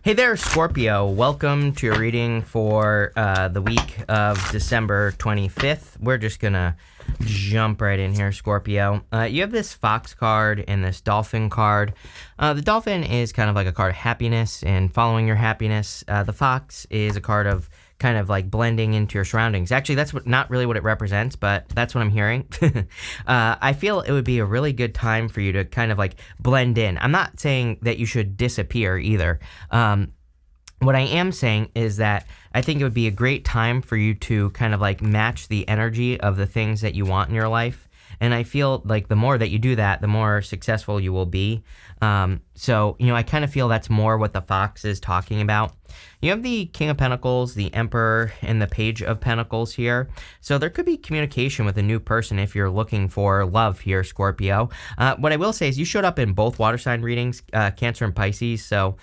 Hey there, Scorpio. Welcome to your reading for the week of December 25th. We're just going to jump right in here, Scorpio. You have this fox card and this dolphin card. The dolphin is kind of like a card of happiness and following your happiness. The fox is a card of kind of like blending into your surroundings. Actually, that's not really what it represents, but that's what I'm hearing. I feel it would be a really good time for you to kind of like blend in. I'm not saying that you should disappear either. What I am saying is that I think it would be a great time for you to kind of like match the energy of the things that you want in your life. And I feel like the more that you do that, the more successful you will be. So, I kind of feel that's more what the fox is talking about. You have the King of Pentacles, the Emperor, and the Page of Pentacles here. So there could be communication with a new person if you're looking for love here, Scorpio. What I will say is you showed up in both water sign readings, Cancer and Pisces. So,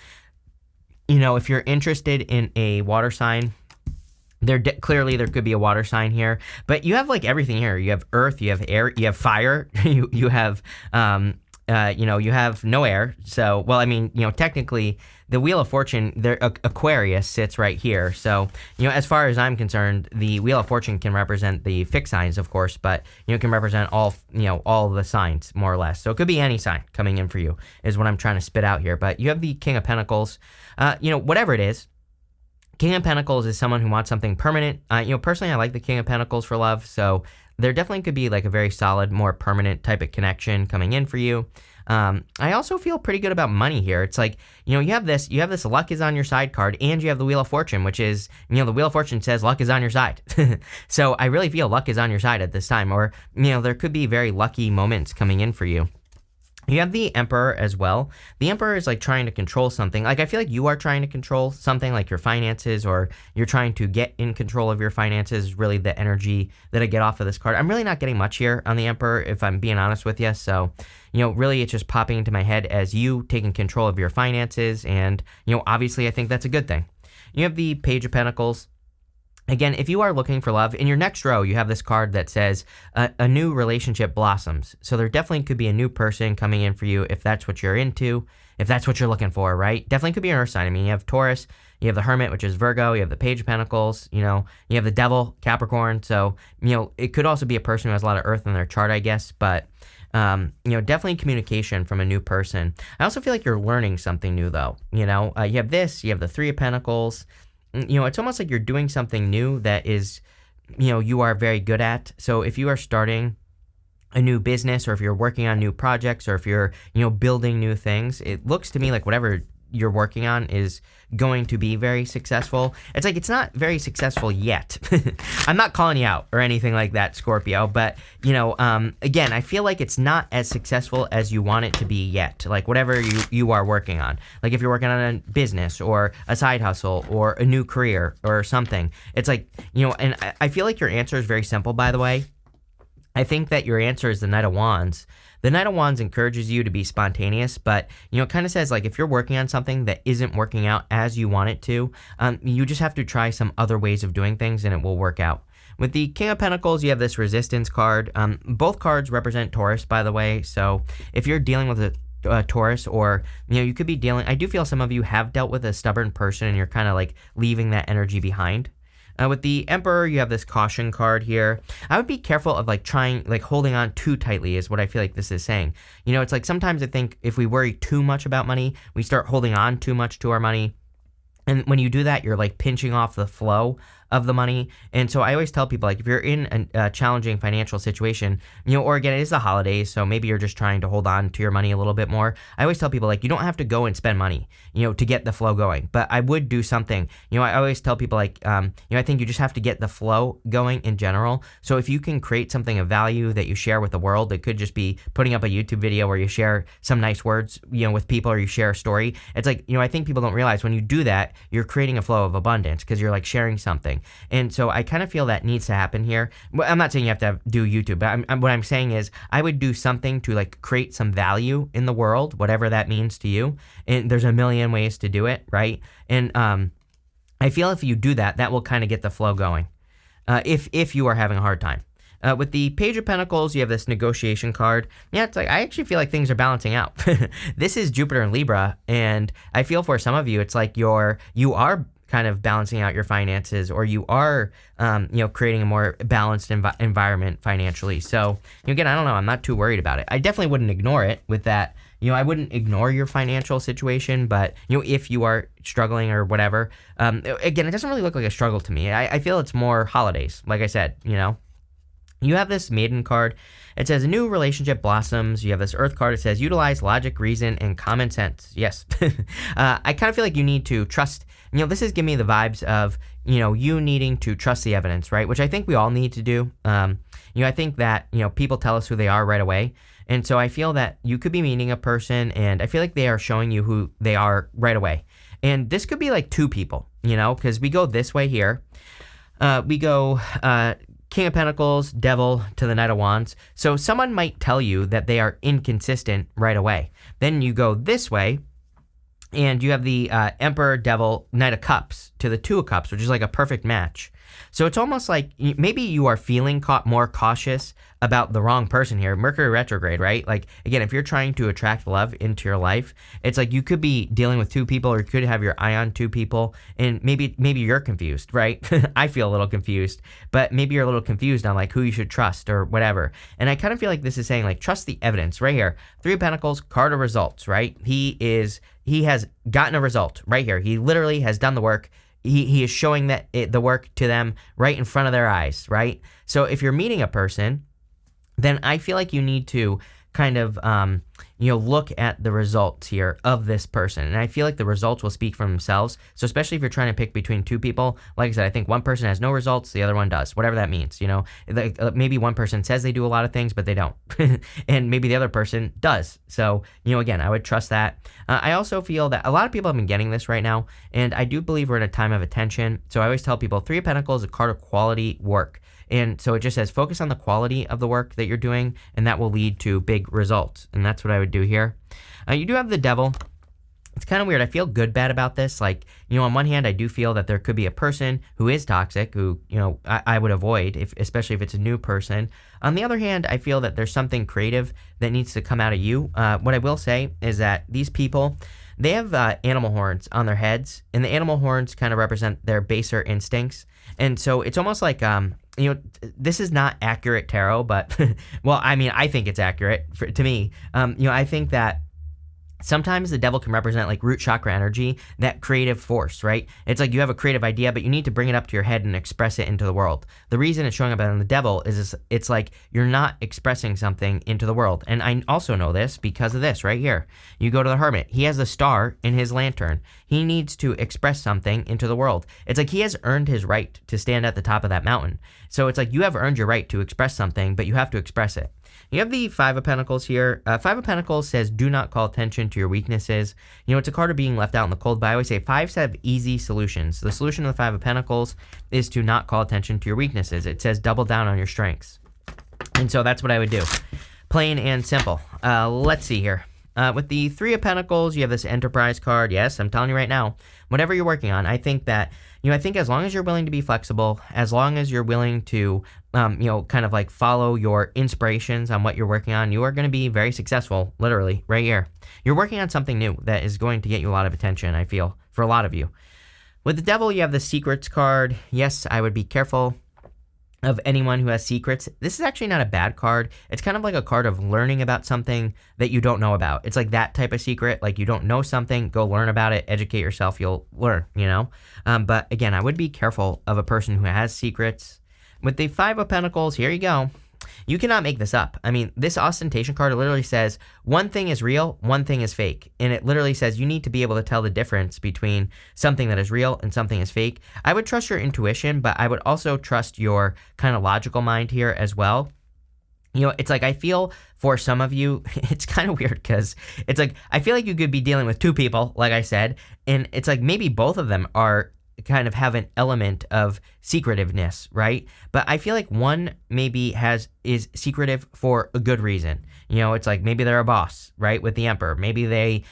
if you're interested in a water sign, clearly there could be a water sign here, but you have like everything here. You have earth, you have air, you have fire, you have you have no air. So, well, I mean, technically the Wheel of Fortune, Aquarius sits right here. So, as far as I'm concerned, the Wheel of Fortune can represent the fixed signs, of course, but, it can represent all the signs, more or less. So it could be any sign coming in for you is what I'm trying to spit out here. But you have the King of Pentacles, whatever it is. King of Pentacles is someone who wants something permanent. Personally, I like the King of Pentacles for love. So there definitely could be like a very solid, more permanent type of connection coming in for you. I also feel pretty good about money here. It's like, you have this luck is on your side card, and you have the Wheel of Fortune, which is, the Wheel of Fortune says luck is on your side. So I really feel luck is on your side at this time, or, there could be very lucky moments coming in for you. You have the Emperor as well. The Emperor is like trying to control something. Like I feel like you are trying to control something like your finances, or you're trying to get in control of your finances is really the energy that I get off of this card. I'm really not getting much here on the Emperor, if I'm being honest with you. So, really it's just popping into my head as you taking control of your finances. And, obviously I think that's a good thing. You have the Page of Pentacles. Again, if you are looking for love, in your next row, you have this card that says a new relationship blossoms. So there definitely could be a new person coming in for you if that's what you're into, if that's what you're looking for, right? Definitely could be an earth sign. I mean, you have Taurus, you have the Hermit, which is Virgo, you have the Page of Pentacles, you have the Devil, Capricorn. So, it could also be a person who has a lot of earth in their chart, I guess, but definitely communication from a new person. I also feel like you're learning something new though. You have this, you have the Three of Pentacles. It's almost like you're doing something new that is, you are very good at. So if you are starting a new business, or if you're working on new projects, or if you're, building new things, it looks to me like whatever you're working on is going to be very successful. It's like it's not very successful yet. I'm not calling you out or anything like that, Scorpio, but again, I feel like it's not as successful as you want it to be yet. Like whatever you are working on, like if you're working on a business or a side hustle or a new career or something, it's like, and I feel like your answer is very simple, by the way. I think that your answer is the Knight of Wands. The Knight of Wands encourages you to be spontaneous, but, it kind of says, like, if you're working on something that isn't working out as you want it to, you just have to try some other ways of doing things and it will work out. With the King of Pentacles, you have this Resistance card. Both cards represent Taurus, by the way, so if you're dealing with a Taurus, or, you could be dealing, I do feel some of you have dealt with a stubborn person and you're kind of like leaving that energy behind. With the Emperor, you have this Caution card here. I would be careful of holding on too tightly is what I feel like this is saying. It's like sometimes I think if we worry too much about money, we start holding on too much to our money. And when you do that, you're like pinching off the flow of the money. And so I always tell people, like, if you're in a challenging financial situation, or again, it is the holidays, so maybe you're just trying to hold on to your money a little bit more. I always tell people, like, you don't have to go and spend money, to get the flow going, but I would do something. I always tell people, like, I think you just have to get the flow going in general. So if you can create something of value that you share with the world, it could just be putting up a YouTube video where you share some nice words, with people, or you share a story. It's like, I think people don't realize when you do that, you're creating a flow of abundance because you're like sharing something. And so I kind of feel that needs to happen here. Well, I'm not saying you have to do YouTube, but what I'm saying is I would do something to like create some value in the world, whatever that means to you. And there's a million ways to do it, right? And I feel if you do that, that will kind of get the flow going. If you are having a hard time. With the Page of Pentacles, you have this negotiation card. Yeah, it's like I actually feel like things are balancing out. This is Jupiter and Libra, and I feel for some of you, it's like you are kind of balancing out your finances, or you are, creating a more balanced environment financially. So again, I don't know. I'm not too worried about it. I definitely wouldn't ignore it with that. I wouldn't ignore your financial situation, but, if you are struggling or whatever, again, it doesn't really look like a struggle to me. I feel it's more holidays. Like I said, you have this Maiden card. It says a new relationship blossoms. You have this Earth card. It says utilize logic, reason, and common sense. Yes. I kind of feel like you need to trust. This is giving me the vibes of, you needing to trust the evidence, right? Which I think we all need to do. I think that, people tell us who they are right away. And so I feel that you could be meeting a person and I feel like they are showing you who they are right away. And this could be like two people, because we go this way here. We go King of Pentacles, Devil to the Knight of Wands. So someone might tell you that they are inconsistent right away. Then you go this way and you have the Emperor, Devil, Knight of Cups to the Two of Cups, which is like a perfect match. So it's almost like maybe you are feeling more cautious about the wrong person here. Mercury retrograde, right? Like, again, if you're trying to attract love into your life, it's like you could be dealing with two people, or you could have your eye on two people, and maybe you're confused, right? I feel a little confused, but maybe you're a little confused on like who you should trust or whatever. And I kind of feel like this is saying like trust the evidence right here. Three of Pentacles, card of results, right? He has gotten a result right here. He literally has done the work. He is showing the work to them right in front of their eyes, right? So if you're meeting a person, then I feel like you need to kind of, look at the results here of this person. And I feel like the results will speak for themselves. So especially if you're trying to pick between two people, like I said, I think one person has no results, the other one does, whatever that means, like, maybe one person says they do a lot of things, but they don't. And maybe the other person does. So, again, I would trust that. I also feel that a lot of people have been getting this right now. And I do believe we're in a time of attention. So I always tell people Three of Pentacles is a card of quality work. And so it just says focus on the quality of the work that you're doing, and that will lead to big results. And that's what I would do here. You do have the Devil. It's kind of weird. I feel good, bad about this. Like, on one hand, I do feel that there could be a person who is toxic, who, I would avoid, especially if it's a new person. On the other hand, I feel that there's something creative that needs to come out of you. What I will say is that these people, they have animal horns on their heads, and the animal horns kind of represent their baser instincts. And so it's almost like, this is not accurate tarot, but, well, I mean, I think it's accurate to me. I think that sometimes the Devil can represent like root chakra energy, that creative force, right? It's like you have a creative idea, but you need to bring it up to your head and express it into the world. The reason it's showing up on the Devil is it's like you're not expressing something into the world. And I also know this because of this right here. You go to the Hermit. He has the star in his lantern. He needs to express something into the world. It's like he has earned his right to stand at the top of that mountain. So it's like you have earned your right to express something, but you have to express it. You have the Five of Pentacles here. Five of Pentacles says, do not call attention to your weaknesses. It's a card of being left out in the cold, but I always say fives have easy solutions. The solution of the Five of Pentacles is to not call attention to your weaknesses. It says double down on your strengths. And so that's what I would do. Plain and simple. Let's see here. With the Three of Pentacles, you have this Enterprise card. Yes, I'm telling you right now, whatever you're working on, I think that, I think as long as you're willing to be flexible, as long as you're willing to, kind of like follow your inspirations on what you're working on, you are going to be very successful, literally, right here. You're working on something new that is going to get you a lot of attention, I feel, for a lot of you. With the Devil, you have the Secrets card. Yes, I would be careful of anyone who has secrets. This is actually not a bad card. It's kind of like a card of learning about something that you don't know about. It's like that type of secret. Like you don't know something, go learn about it, educate yourself, you'll learn, But again, I would be careful of a person who has secrets. With the Five of Pentacles, here you go. You cannot make this up. I mean, this ostentation card literally says one thing is real, one thing is fake. And it literally says you need to be able to tell the difference between something that is real and something is fake. I would trust your intuition, but I would also trust your kind of logical mind here as well. It's like I feel for some of you, it's kind of weird because it's like I feel like you could be dealing with two people, like I said, and it's like maybe both of them are kind of have an element of secretiveness, right? But I feel like one maybe is secretive for a good reason. It's like maybe they're a boss, right, with the emperor. Maybe they,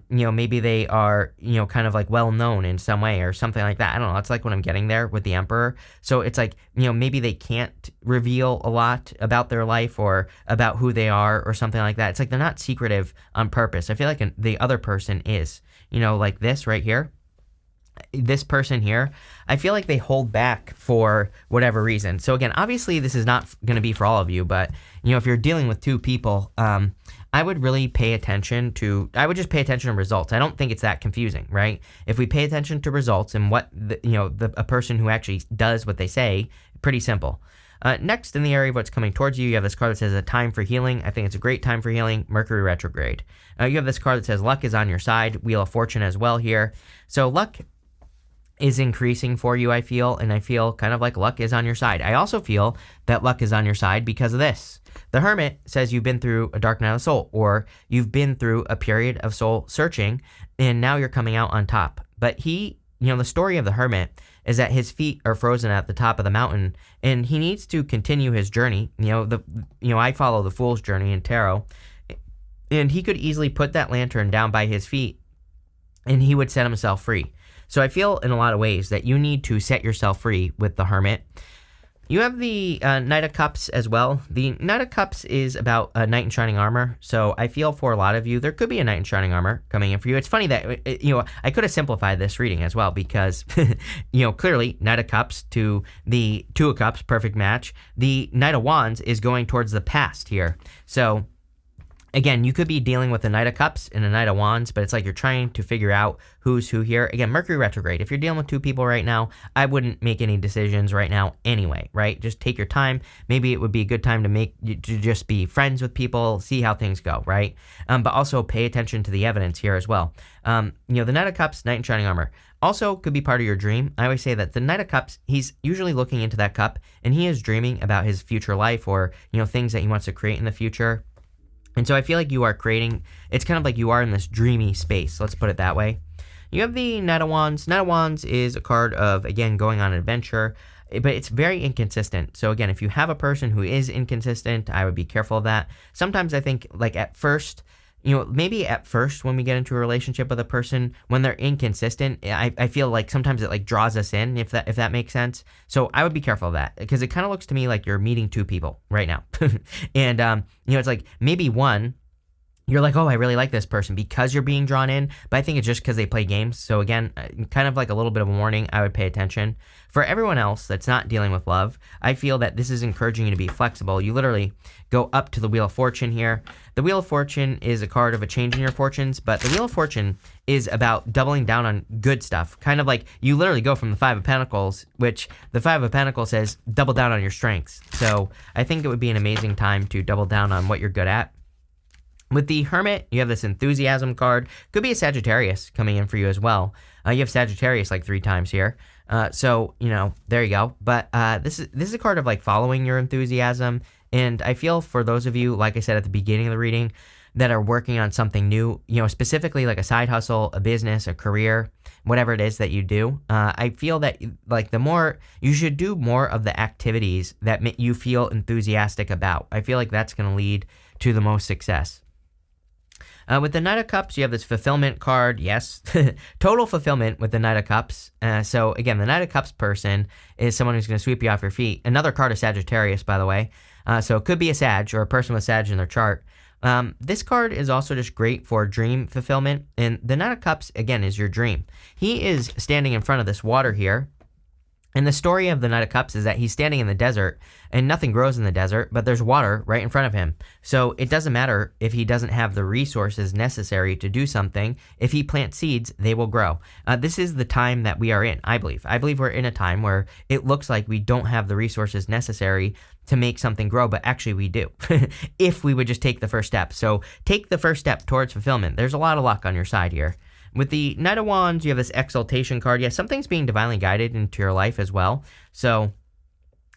maybe they are, kind of like well known in some way or something like that. I don't know. It's like what I'm getting there with the emperor. So it's like, maybe they can't reveal a lot about their life or about who they are or something like that. It's like they're not secretive on purpose. I feel like the other person is, like this right here. This person here, I feel like they hold back for whatever reason. So again, obviously this is not going to be for all of you, but if you're dealing with two people, I would really pay attention to results. I don't think it's that confusing, right? If we pay attention to results and what a person who actually does what they say, pretty simple. Next, in the area of what's coming towards you, you have this card that says a time for healing. I think it's a great time for healing. Mercury retrograde. You have this card that says luck is on your side. Wheel of Fortune as well here. So luck is increasing for you, I feel, and I feel kind of like luck is on your side. I also feel that luck is on your side because of this. The Hermit says you've been through a dark night of the soul, or you've been through a period of soul searching, and now you're coming out on top. But the story of the Hermit is that his feet are frozen at the top of the mountain, and he needs to continue his journey. I follow the Fool's Journey in tarot, and he could easily put that lantern down by his feet, and he would set himself free. So I feel in a lot of ways that you need to set yourself free with the Hermit. You have the Knight of Cups as well. The Knight of Cups is about a knight in shining armor. So I feel for a lot of you, there could be a knight in shining armor coming in for you. It's funny that, I could have simplified this reading as well because, clearly Knight of Cups to the Two of Cups, perfect match. The Knight of Wands is going towards the past here. So again, you could be dealing with a Knight of Cups and a Knight of Wands, but it's like you're trying to figure out who's who here. Again, Mercury retrograde. If you're dealing with two people right now, I wouldn't make any decisions right now anyway, right? Just take your time. Maybe it would be a good time to just be friends with people, see how things go, right? But also pay attention to the evidence here as well. The Knight of Cups, Knight in shining armor, also could be part of your dream. I always say that the Knight of Cups, he's usually looking into that cup, and he is dreaming about his future life or, things that he wants to create in the future. And so I feel like you are creating, it's kind of like you are in this dreamy space. Let's put it that way. You have the Knight of Wands. Knight of Wands is a card of, again, going on an adventure, but it's very inconsistent. So again, if you have a person who is inconsistent, I would be careful of that. Sometimes I think like at first, maybe at first when we get into a relationship with a person, when they're inconsistent, I feel like sometimes it like draws us in, if that makes sense. So I would be careful of that because it kind of looks to me like you're meeting two people right now. And, it's like maybe one, you're like, oh, I really like this person because you're being drawn in, but I think it's just because they play games. So again, kind of like a little bit of a warning, I would pay attention. For everyone else that's not dealing with love, I feel that this is encouraging you to be flexible. You literally go up to the Wheel of Fortune here. The Wheel of Fortune is a card of a change in your fortunes, but the Wheel of Fortune is about doubling down on good stuff. Kind of like you literally go from the Five of Pentacles, which the Five of Pentacles says double down on your strengths. So I think it would be an amazing time to double down on what you're good at. With the Hermit, you have this enthusiasm card. Could be a Sagittarius coming in for you as well. You have Sagittarius like 3 times here. So, there you go. But this is a card of like following your enthusiasm. And I feel for those of you, like I said at the beginning of the reading, that are working on something new, specifically like a side hustle, a business, a career, whatever it is that you do. I feel that like you should do more of the activities that you feel enthusiastic about. I feel like that's going to lead to the most success. With the Knight of Cups, you have this fulfillment card. Yes, total fulfillment with the Knight of Cups. So again, the Knight of Cups person is someone who's going to sweep you off your feet. Another card of Sagittarius, by the way. So it could be a Sag or a person with Sag in their chart. This card is also just great for dream fulfillment. And the Knight of Cups, again, is your dream. He is standing in front of this water here. And the story of the Knight of Cups is that he's standing in the desert and nothing grows in the desert, but there's water right in front of him. So it doesn't matter if he doesn't have the resources necessary to do something. If he plants seeds, they will grow. This is the time that we are in, I believe. I believe we're in a time where it looks like we don't have the resources necessary to make something grow, but actually we do, if we would just take the first step. So take the first step towards fulfillment. There's a lot of luck on your side here. With the Knight of Wands, you have this exaltation card. Yeah, something's being divinely guided into your life as well. So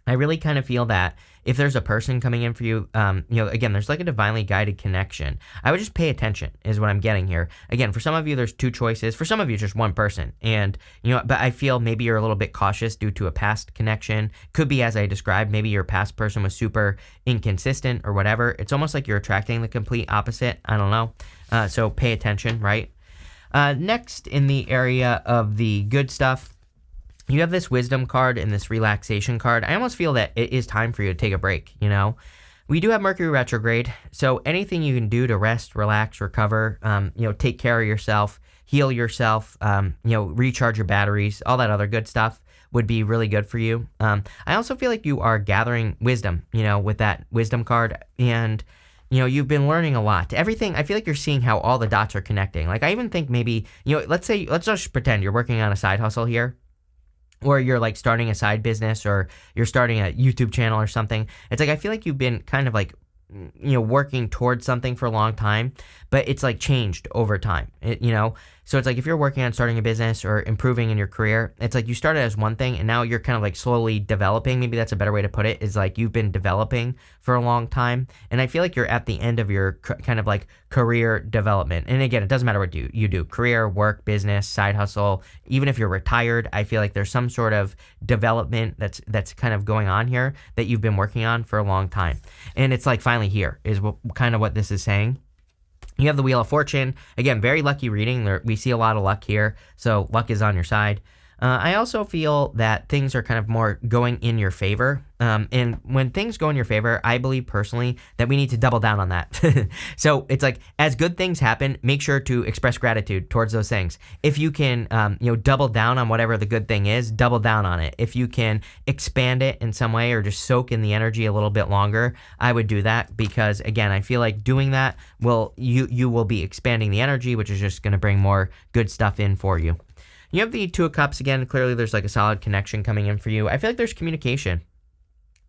I really kind of feel that if there's a person coming in for you, again, there's like a divinely guided connection. I would just pay attention is what I'm getting here. Again, for some of you, there's two choices. For some of you, just one person. And, but I feel maybe you're a little bit cautious due to a past connection. Could be, as I described, maybe your past person was super inconsistent or whatever. It's almost like you're attracting the complete opposite. I don't know. So pay attention, right? Next, in the area of the good stuff, you have this wisdom card and this relaxation card. I almost feel that it is time for you to take a break, We do have Mercury retrograde, so anything you can do to rest, relax, recover, take care of yourself, heal yourself, recharge your batteries, all that other good stuff would be really good for you. I also feel like you are gathering wisdom, with that wisdom card, and you've been learning a lot. Everything, I feel like you're seeing how all the dots are connecting. Like I even think maybe, let's just pretend you're working on a side hustle here, or you're like starting a side business, or you're starting a YouTube channel or something. It's like I feel like you've been kind of like working towards something for a long time, but it's like changed over time, So it's like if you're working on starting a business or improving in your career, it's like you started as one thing and now you're kind of like slowly developing. Maybe that's a better way to put it, is like you've been developing for a long time. And I feel like you're at the end of your kind of like career development. And again, it doesn't matter what you do, career, work, business, side hustle, even if you're retired, I feel like there's some sort of development that's kind of going on here that you've been working on for a long time. And it's like finally here is kind of what this is saying. You have the Wheel of Fortune. Again, very lucky reading. We see a lot of luck here, so luck is on your side. I also feel that things are kind of more going in your favor. And when things go in your favor, I believe personally that we need to double down on that. So it's like, as good things happen, make sure to express gratitude towards those things. If you can, double down on whatever the good thing is, double down on it. If you can expand it in some way or just soak in the energy a little bit longer, I would do that, because again, I feel like doing that you will be expanding the energy, which is just going to bring more good stuff in for you. You have the Two of Cups again. Clearly, there's like a solid connection coming in for you. I feel like there's communication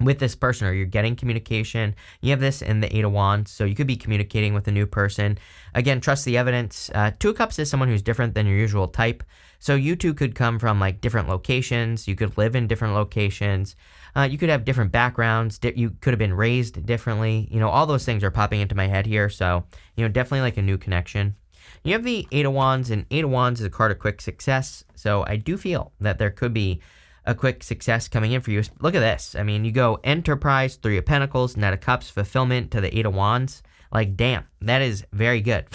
with this person, or you're getting communication. You have this in the Eight of Wands, so you could be communicating with a new person. Again, trust the evidence. Two of Cups is someone who's different than your usual type. So you two could come from like different locations. You could live in different locations. You could have different backgrounds. You could have been raised differently. All those things are popping into my head here. So, definitely like a new connection. You have the Eight of Wands, and Eight of Wands is a card of quick success. So I do feel that there could be a quick success coming in for you. Look at this. I mean, you go Enterprise, Three of Pentacles, Knight of Cups, Fulfillment to the Eight of Wands. Like, damn, that is very good.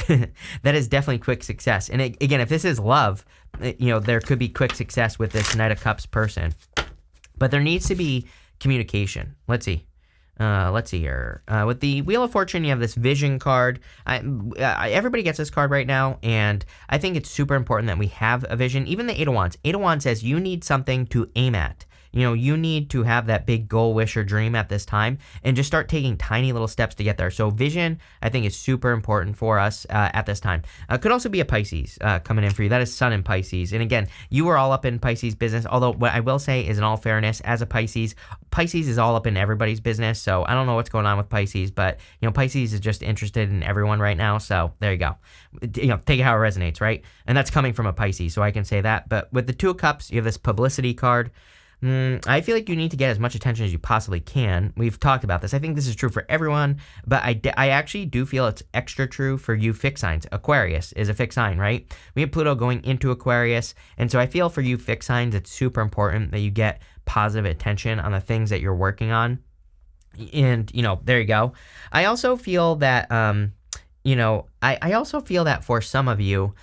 That is definitely quick success. And again, if this is love, there could be quick success with this Knight of Cups person. But there needs to be communication. Let's see. Let's see here. With the Wheel of Fortune, you have this Vision card. Everybody gets this card right now, and I think it's super important that we have a vision. Even the Eight of Wands. Eight of Wands says you need something to aim at. You need to have that big goal, wish, or dream at this time, and just start taking tiny little steps to get there. So vision, I think, is super important for us at this time. Could also be a Pisces coming in for you. That is Sun in Pisces. And again, you were all up in Pisces business, although what I will say is, in all fairness, as a Pisces is all up in everybody's business. So I don't know what's going on with Pisces, but, Pisces is just interested in everyone right now. So there you go. Take it how it resonates, right? And that's coming from a Pisces, so I can say that. But with the Two of Cups, you have this publicity card. I feel like you need to get as much attention as you possibly can. We've talked about this. I think this is true for everyone, but I actually do feel it's extra true for you fixed signs. Aquarius is a fixed sign, right? We have Pluto going into Aquarius, and so I feel for you fixed signs, it's super important that you get positive attention on the things that you're working on. And, there you go. I also feel that, I also feel that for some of you,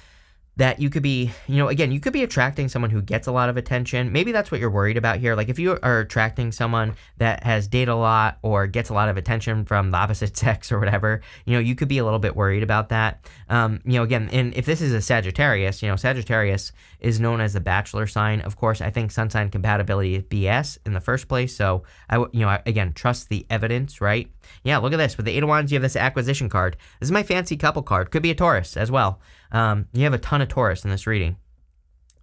that you could be, again, you could be attracting someone who gets a lot of attention. Maybe that's what you're worried about here. Like if you are attracting someone that has dated a lot or gets a lot of attention from the opposite sex or whatever, you could be a little bit worried about that. Again, and if this is a Sagittarius, Sagittarius is known as the bachelor sign. Of course, I think sun sign compatibility is BS in the first place. So again, trust the evidence, right? Yeah, look at this. With the Eight of Wands, you have this acquisition card. This is my fancy couple card. Could be a Taurus as well. You have a ton of Taurus in this reading.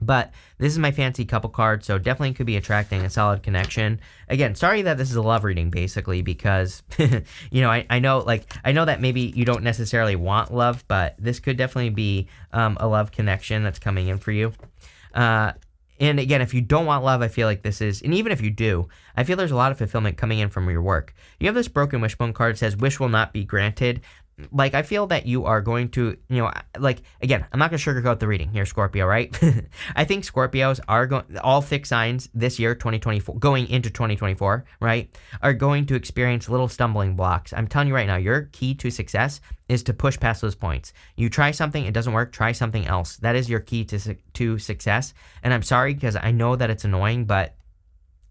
But this is my fancy couple card, so definitely could be attracting a solid connection. Again, sorry that this is a love reading, basically, because, I know that maybe you don't necessarily want love, but this could definitely be a love connection that's coming in for you. And again, if you don't want love, I feel like this is, and even if you do, I feel there's a lot of fulfillment coming in from your work. You have this broken wishbone card that says, wish will not be granted. Like, I feel that you are going to, like, again, I'm not going to sugarcoat the reading here, Scorpio, right? I think Scorpios are going, all fixed signs this year, 2024, going into 2024, right, are going to experience little stumbling blocks. I'm telling you right now, your key to success is to push past those points. You try something, it doesn't work, try something else. That is your key to success. And I'm sorry, because I know that it's annoying, but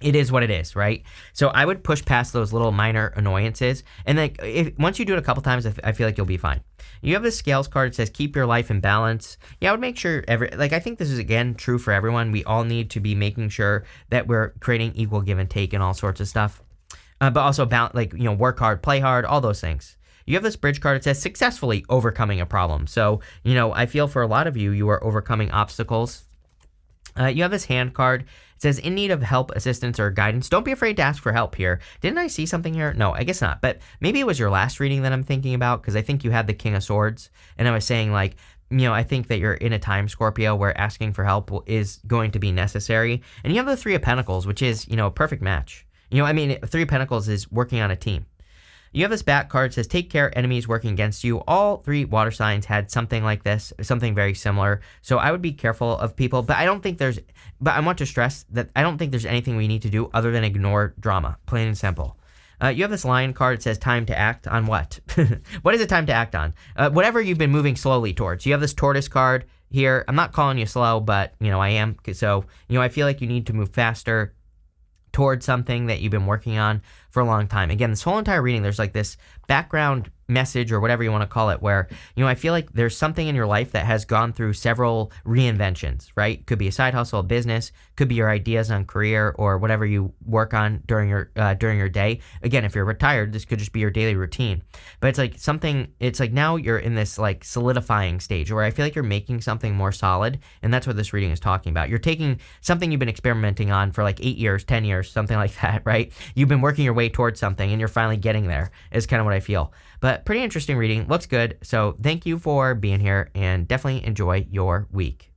it is what it is, right? So I would push past those little minor annoyances, and then once you do it a couple times, I feel like you'll be fine. You have the scales card that says keep your life in balance. Yeah, I would make sure I think this is again true for everyone. We all need to be making sure that we're creating equal give and take and all sorts of stuff, but also work hard, play hard, all those things. You have this bridge card that says successfully overcoming a problem. So I feel for a lot of you are overcoming obstacles. You have this hand card. It says, in need of help, assistance, or guidance. Don't be afraid to ask for help here. Didn't I see something here? No, I guess not. But maybe it was your last reading that I'm thinking about, because I think you had the King of Swords. And I was saying, I think that you're in a time, Scorpio, where asking for help is going to be necessary. And you have the Three of Pentacles, which is, a perfect match. Three of Pentacles is working on a team. You have this back card that says, take care, enemies working against you. All three water signs had something like this, something very similar. So I would be careful of people, but I want to stress that I don't think there's anything we need to do other than ignore drama, plain and simple. You have this lion card that says, time to act on what? What is it time to act on? Whatever you've been moving slowly towards. You have this tortoise card here. I'm not calling you slow, but, I am. So, I feel like you need to move faster towards something that you've been working on for a long time. Again, this whole entire reading, there's this background message or whatever you want to call it where, I feel like there's something in your life that has gone through several reinventions, right? Could be a side hustle, a business, could be your ideas on career or whatever you work on during your day. Again, if you're retired, this could just be your daily routine. But it's like now you're in this solidifying stage where I feel like you're making something more solid, and that's what this reading is talking about. You're taking something you've been experimenting on for 8 years, 10 years, something like that, right? You've been working your way towards something and you're finally getting there is kind of what I feel. But pretty interesting reading. Looks good. So thank you for being here and definitely enjoy your week.